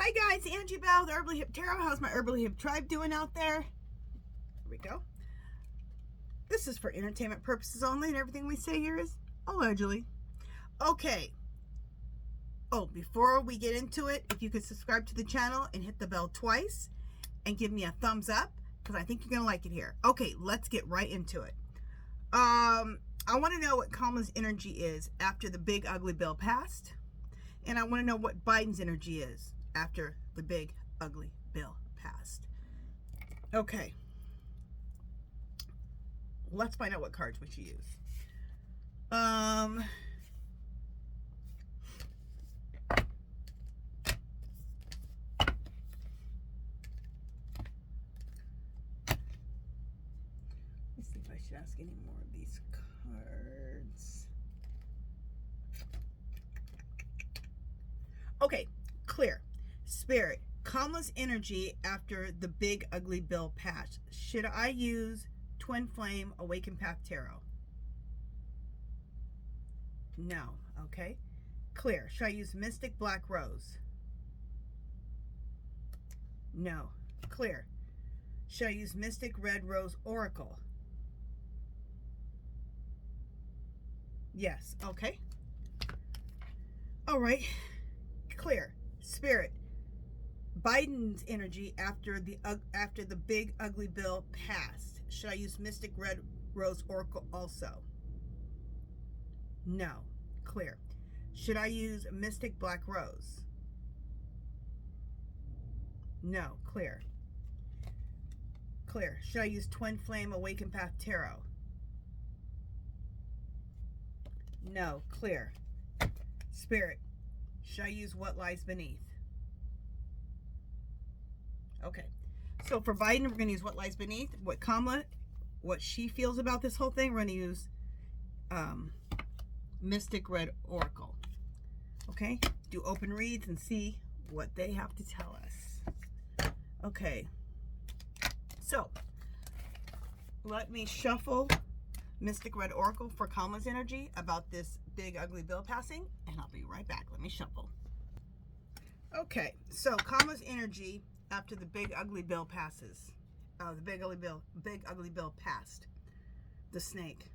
Hi guys, Angie Bell, the Herbally Hip Tarot. How's my Herbally Hip tribe doing out there? Here we go. This is for entertainment purposes only, and everything we say here is allegedly. Okay. Oh, before we get into it, if you could subscribe to the channel and hit the bell twice and give me a thumbs up, because I think you're going to like it here. Okay, let's get right into it. I want to know what Kamala's energy is after the big ugly bill passed. And I want to know what Biden's energy is after the big ugly bill passed. Okay. Let's find out what cards we should use. Let's see if I should ask any more of these cards. Okay, clear. Spirit, Kamala's energy after the big ugly bill passed. Should I use Twin Flame Awakened Path Tarot? No. Okay. Clear. Should I use Mystic Black Rose? No. Clear. Should I use Mystic Red Rose Oracle? Yes. Okay. All right. Clear. Spirit, Biden's energy after the big ugly bill passed. Should I use Mystic Red Rose Oracle also? No. Clear. Should I use Mystic Black Rose? No. Clear. Clear. Should I use Twin Flame Awakened Path Tarot? No. Clear. Spirit, should I use What Lies Beneath? Okay. So for Biden, we're going to use What Lies Beneath. What Kamala, what she feels about this whole thing, we're going to use Mystic Red Oracle. Okay? Do open reads and see what they have to tell us. Okay. So, let me shuffle Mystic Red Oracle for Kamala's energy about this big ugly bill passing, and I'll be right back. Let me shuffle. Okay, so Kamala's energy after the big ugly bill passes. The big ugly bill passed. The snake.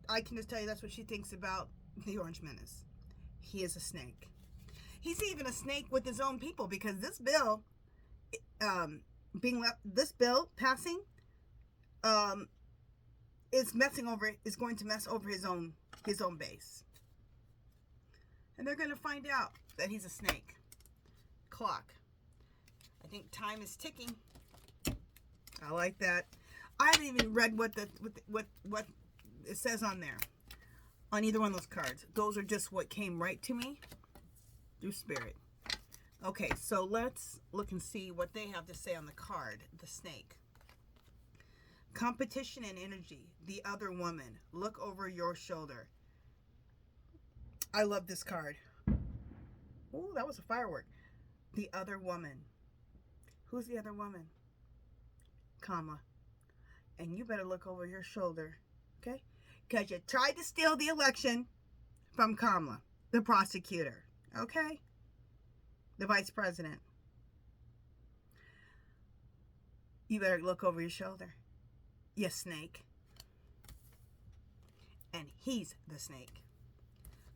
I can just tell you that's what she thinks about the Orange Menace. He is a snake. He's even a snake with his own people, because this bill, this bill passing, is going to mess over his own base. And they're going to find out that he's a snake. Clock. I think time is ticking. I like that. I haven't even read what it says on there, on either one of those cards. Those are just what came right to me through spirit. Okay, so let's look and see what they have to say on the card, the snake. Competition and energy. The other woman. Look over your shoulder. I love this card. Oh, that was a firework. The other woman. Who's the other woman? Kamala. And you better look over your shoulder. Okay? Because you tried to steal the election from Kamala, the prosecutor. Okay? The vice president. You better look over your shoulder. You snake. And he's the snake.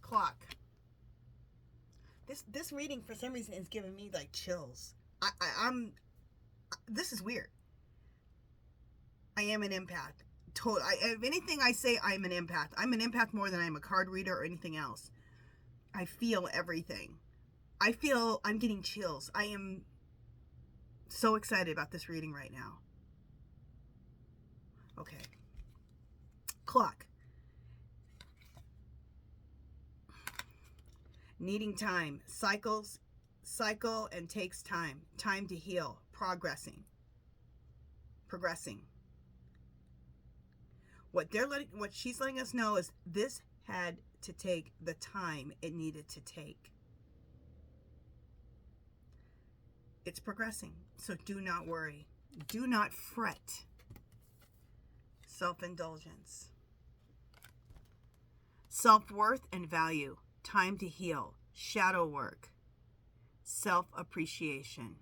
Clock. This reading for some reason is giving me like chills. This is weird. I am an empath. If anything I say, I'm an empath. I'm an empath more than I'm a card reader or anything else. I feel everything. I feel I'm getting chills. I am so excited about this reading right now. Okay. Clock. Needing time. Cycle and takes time. Time to heal. Progressing. What she's letting us know is this had to take the time it needed to take. It's progressing. So do not worry. Do not fret. Self-indulgence. Self-worth and value. Time to heal. Shadow work. self-appreciation.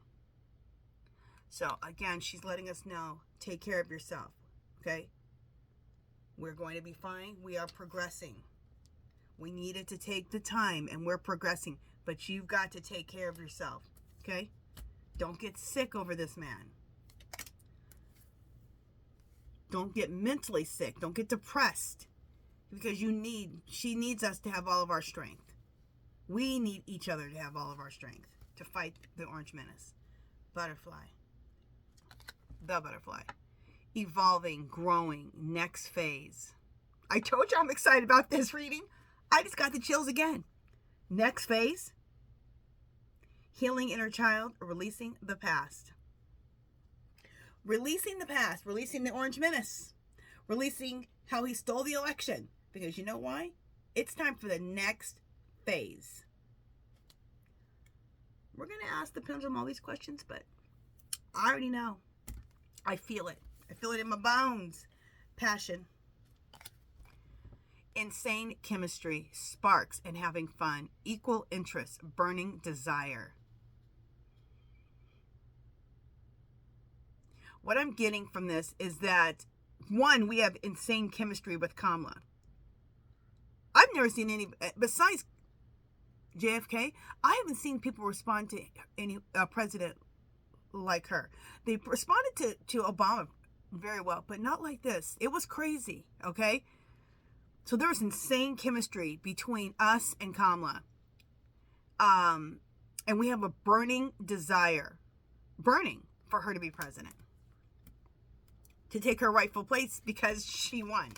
So again, she's letting us know, take care of yourself, okay? We're going to be fine. We are progressing. We needed to take the time, and we're progressing. But you've got to take care of yourself, okay? Don't get sick over this man. Don't get mentally sick. Don't get depressed. Because she needs us to have all of our strength. We need each other to have all of our strength to fight the orange menace. Butterfly. The butterfly. Evolving, growing, next phase. I told you I'm excited about this reading. I just got the chills again. Next phase. Healing inner child, releasing the past. Releasing the past, releasing the orange menace. Releasing how he stole the election. Because you know why? It's time for the next phase. We're going to ask the pendulum all these questions, but I already know. I feel it. I feel it in my bones. Passion. Insane chemistry, sparks, and having fun. Equal interest, burning desire. What I'm getting from this is that, one, we have insane chemistry with Kamala. I've never seen any, besides JFK, I haven't seen people respond to any president like her. They responded to Obama very well, but not like this. It was crazy, okay? So there was insane chemistry between us and Kamala. And we have a burning desire, burning for her to be president. To take her rightful place because she won.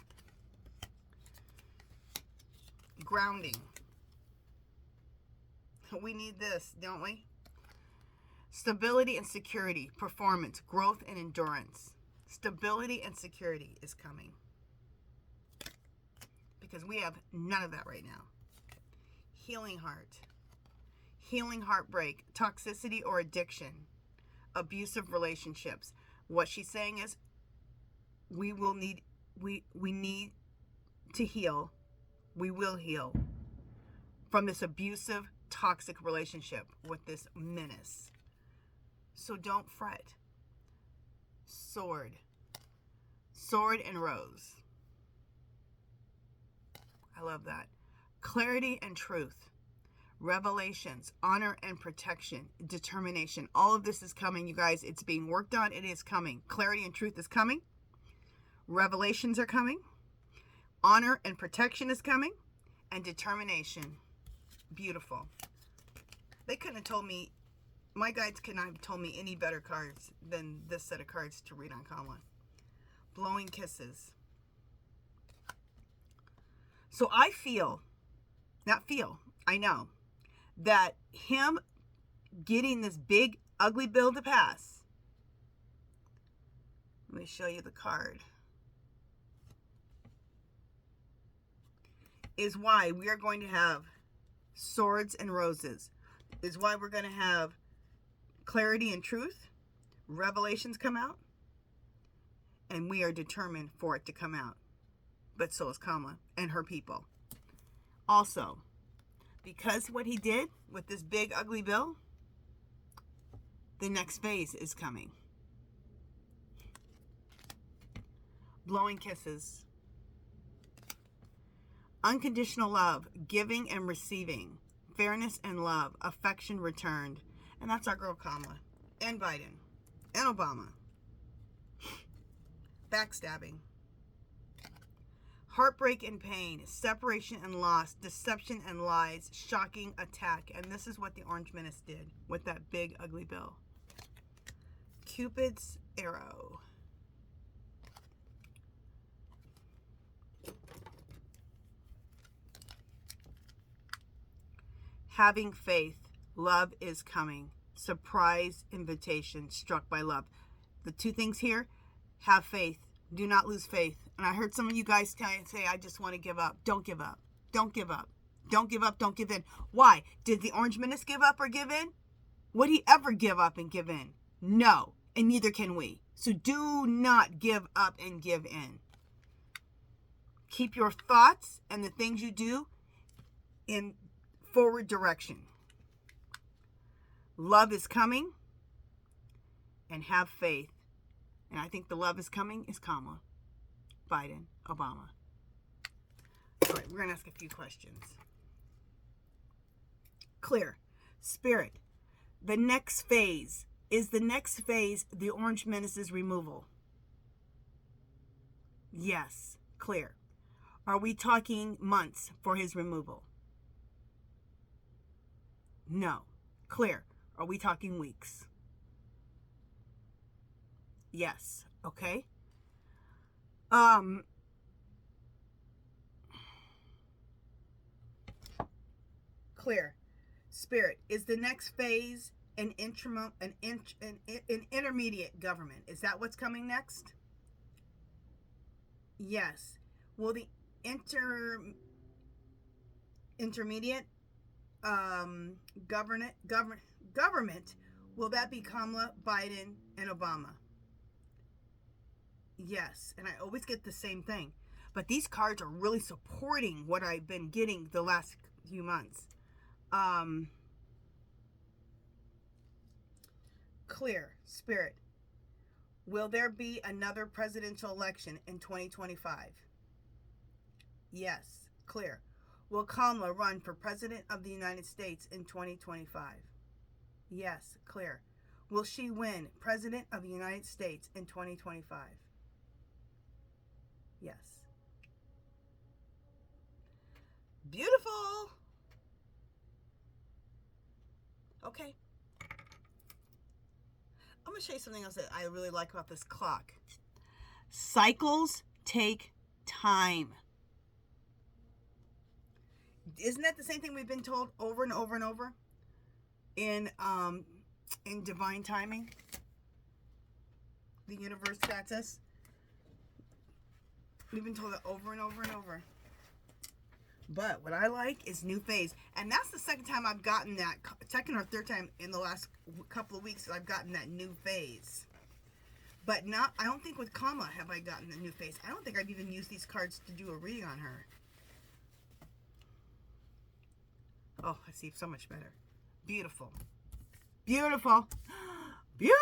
Grounding. We need this, don't we? Stability and security, performance, growth and endurance. Stability and security is coming. Because we have none of that right now. Healing heart. Healing heartbreak, toxicity or addiction, abusive relationships. What she's saying is we need to heal. We will heal from this abusive, toxic relationship with this menace. So don't fret. Sword. Sword and rose. I love that. Clarity and truth. Revelations, honor and protection, determination. All of this is coming, you guys. It's being worked on. It is coming. Clarity and truth is coming. Revelations are coming. Honor and protection is coming. And determination. Beautiful. They couldn't have told me, my guides could not have told me any better cards than this set of cards to read on Kamala. Blowing kisses. So I know that him getting this big ugly bill to pass. Let me show you the card. Is why we are going to have swords and roses. Is why we're going to have clarity and truth. Revelations come out. And we are determined for it to come out. But so is Kamala and her people. Also, because what he did with this big ugly bill, the next phase is coming. Blowing kisses. Unconditional love, giving and receiving, fairness and love, affection returned. And that's our girl Kamala, and Biden, and Obama. Backstabbing. Heartbreak and pain, separation and loss, deception and lies, shocking attack. And this is what the Orange Menace did with that big ugly bill. Cupid's arrow. Having faith, love is coming. Surprise invitation, struck by love. The two things here, have faith. Do not lose faith. And I heard some of you guys say, I just want to give up. Don't give up. Don't give up. Don't give up. Don't give in. Why? Did the Orange Menace give up or give in? Would he ever give up and give in? No. And neither can we. So do not give up and give in. Keep your thoughts and the things you do in forward direction. Love is coming, and have faith. And I think the love is coming is Kamala, Biden, Obama. All right, we're going to ask a few questions. Clear. Spirit. The next phase. Is the next phase the Orange Menace's removal? Yes. Clear. Are we talking months for his removal? No. Clear. Are we talking weeks? Yes. Okay. Clear. Spirit. Is the next phase an intermediate government? Is that what's coming next? Yes. Will the intermediate government, will that be Kamala, Biden, and Obama? Yes. And I always get the same thing. But these cards are really supporting what I've been getting the last few months. Clear. Spirit. Will there be another presidential election in 2025? Yes. Clear. Will Kamala run for President of the United States in 2025? Yes. Clear. Will she win President of the United States in 2025? Yes. Beautiful. Okay. I'm going to show you something else that I really like about this clock. Cycles take time. Isn't that the same thing we've been told over and over and over in divine timing? The universe got us. We've been told that over and over and over. But what I like is new phase. And that's the second time I've gotten that, second or third time in the last couple of weeks that I've gotten that new phase. But not, I don't think with Kamala have I gotten the new phase. I don't think I've even used these cards to do a reading on her. Oh, I see so much better. Beautiful. Beautiful. Beautiful.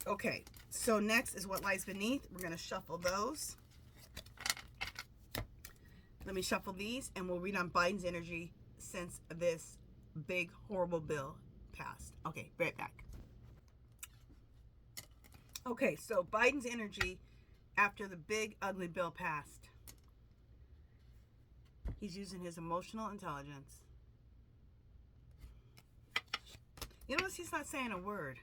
Okay, so next is what lies beneath. We're going to shuffle those. Let me shuffle these, and we'll read on Biden's energy since this big, horrible bill passed. Okay, right back. Okay, so Biden's energy after the big, ugly bill passed. He's using his emotional intelligence. You notice he's not saying a word.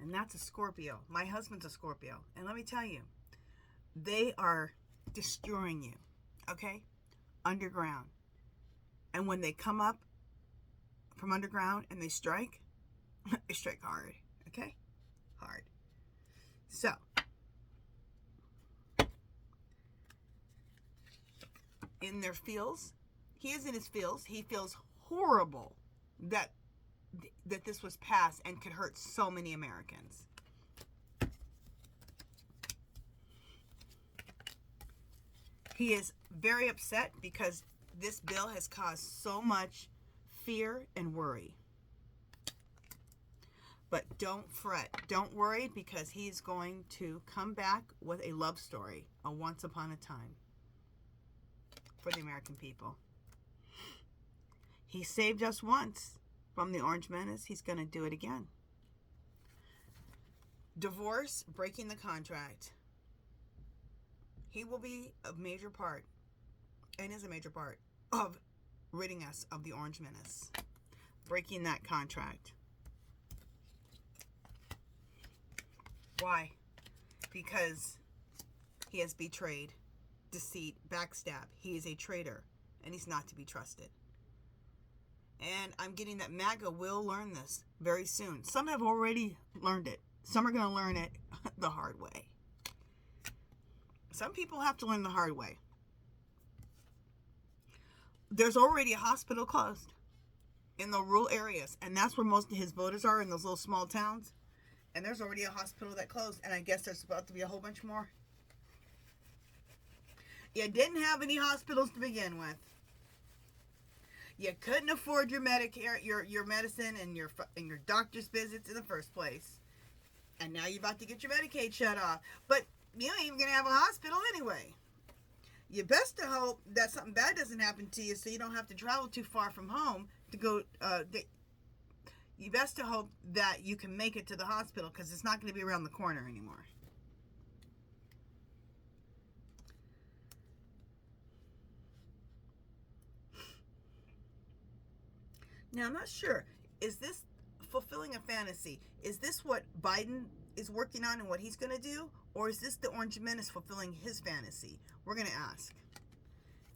And that's a Scorpio. My husband's a Scorpio. And let me tell you, they are destroying you, okay? Underground. And when they come up from underground and they strike hard, okay? Hard. So, in their feels, he is in his feels. He feels horrible that this was passed and could hurt so many Americans. He is very upset because this bill has caused so much fear and worry. But don't fret. Don't worry, because he's going to come back with a love story, a once upon a time, for the American people. He saved us once from the Orange Menace. He's going to do it again. Divorce, breaking the contract. He will be a major part, and is a major part, of ridding us of the Orange Menace. Breaking that contract. Why? Because he has betrayed, deceit, backstab. He is a traitor, and he's not to be trusted. And I'm getting that MAGA will learn this very soon. Some have already learned it. Some are going to learn it the hard way. Some people have to learn the hard way. There's already a hospital closed in the rural areas, and that's where most of his voters are, in those little small towns. And there's already a hospital that closed, and I guess there's about to be a whole bunch more. You didn't have any hospitals to begin with. You couldn't afford your Medicare, your medicine, and your doctor's visits in the first place. And now you're about to get your Medicaid shut off. But you ain't even going to have a hospital anyway. You best to hope that something bad doesn't happen to you so you don't have to travel too far from home to go. You best to hope that you can make it to the hospital because it's not going to be around the corner anymore. Now, I'm not sure. Is this fulfilling a fantasy? Is this what Biden is working on and what he's going to do? Or is this the Orange Menace fulfilling his fantasy? We're going to ask.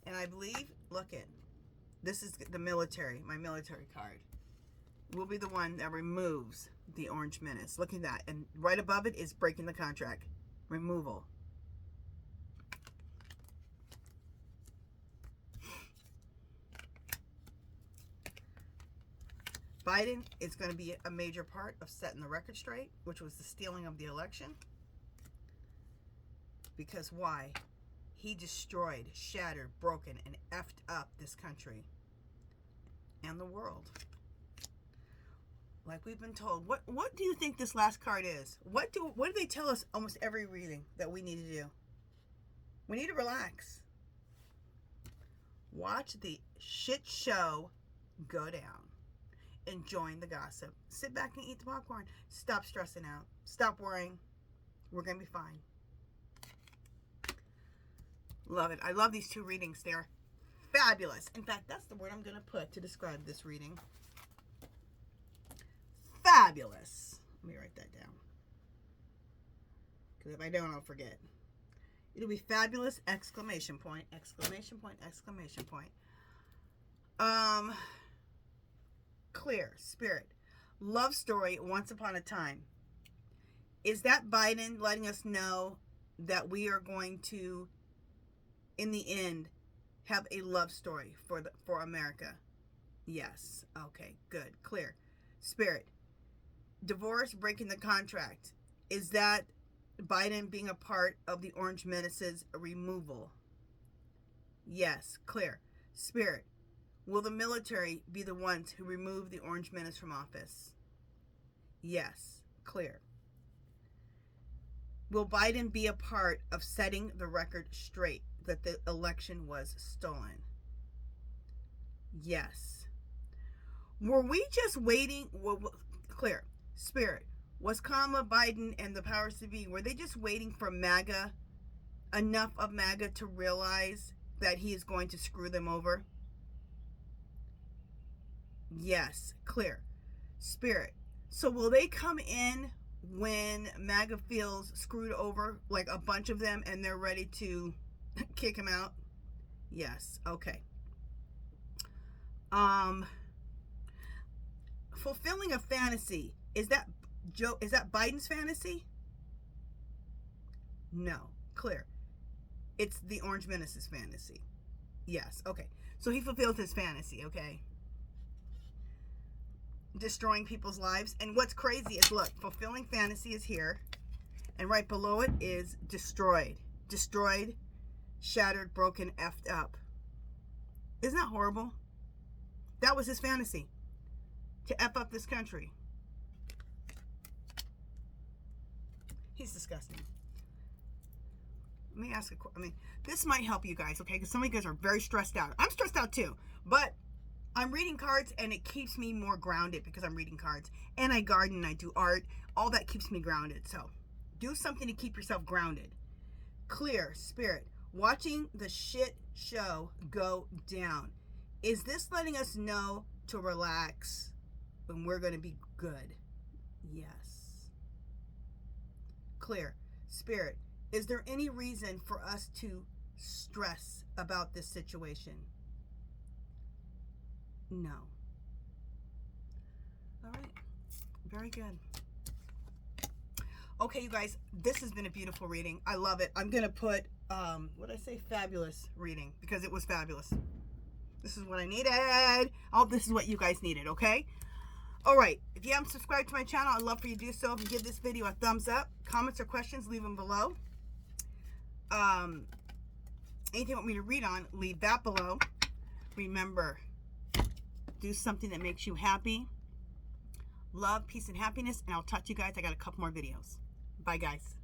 And I believe, look it, this is the military, my military card. Will be the one that removes the Orange Menace. Look at that. And right above it is breaking the contract. Removal. Biden is going to be a major part of setting the record straight, which was the stealing of the election. Because why? He destroyed, shattered, broken, and effed up this country and the world. Like we've been told. What do you think this last card is? What do they tell us almost every reading that we need to do? We need to relax. Watch the shit show go down. Enjoying the gossip. Sit back and eat the popcorn. Stop stressing out. Stop worrying. We're going to be fine. Love it. I love these two readings. They're fabulous. In fact, that's the word I'm going to put to describe this reading. Fabulous. Let me write that down. Because if I don't, I'll forget. It'll be fabulous! Exclamation point. Exclamation point. Exclamation point. Clear. Spirit. Love story, once upon a time. Is that Biden letting us know that we are going to, in the end, have a love story for America? Yes. Okay, good. Clear. Spirit. Divorce, breaking the contract. Is that Biden being a part of the Orange Menace's removal? Yes. Clear. Spirit. Will the military be the ones who remove the Orange Menace from office? Yes. Clear. Will Biden be a part of setting the record straight that the election was stolen? Yes. Were we just waiting? Clear. Spirit. Was Kamala, Biden, and the powers to be, were they just waiting for MAGA, enough of MAGA to realize that he is going to screw them over? Yes. Clear. Spirit. So will they come in when MAGA feels screwed over, like a bunch of them, and they're ready to kick him out? Yes. Okay. Fulfilling a fantasy. Is that Biden's fantasy? No. Clear. It's the Orange Menace's fantasy. Yes. Okay. So he fulfilled his fantasy, okay? Destroying people's lives. And what's crazy is, look, fulfilling fantasy is here. And right below it is destroyed. Destroyed, shattered, broken, effed up. Isn't that horrible? That was his fantasy. To F up this country. He's disgusting. Let me ask a question. This might help you guys, okay? Because some of you guys are very stressed out. I'm stressed out too. But I'm reading cards and it keeps me more grounded because I'm reading cards. And I garden and I do art. All that keeps me grounded. So do something to keep yourself grounded. Clear. Spirit. Watching the shit show go down. Is this letting us know to relax when we're going to be good? Yes. Clear. Spirit. Is there any reason for us to stress about this situation? No. All right. Very good. Okay, you guys, this has been a beautiful reading. I love it. I'm going to put, what did I say? Fabulous reading, because it was fabulous. This is what I needed. Oh, this is what you guys needed, okay? All right. If you haven't subscribed to my channel, I'd love for you to do so. If you give this video a thumbs up, comments or questions, leave them below. anything you want me to read on, leave that below. Remember, do something that makes you happy. Love, peace, and happiness. And I'll talk to you guys. I got a couple more videos. Bye, guys.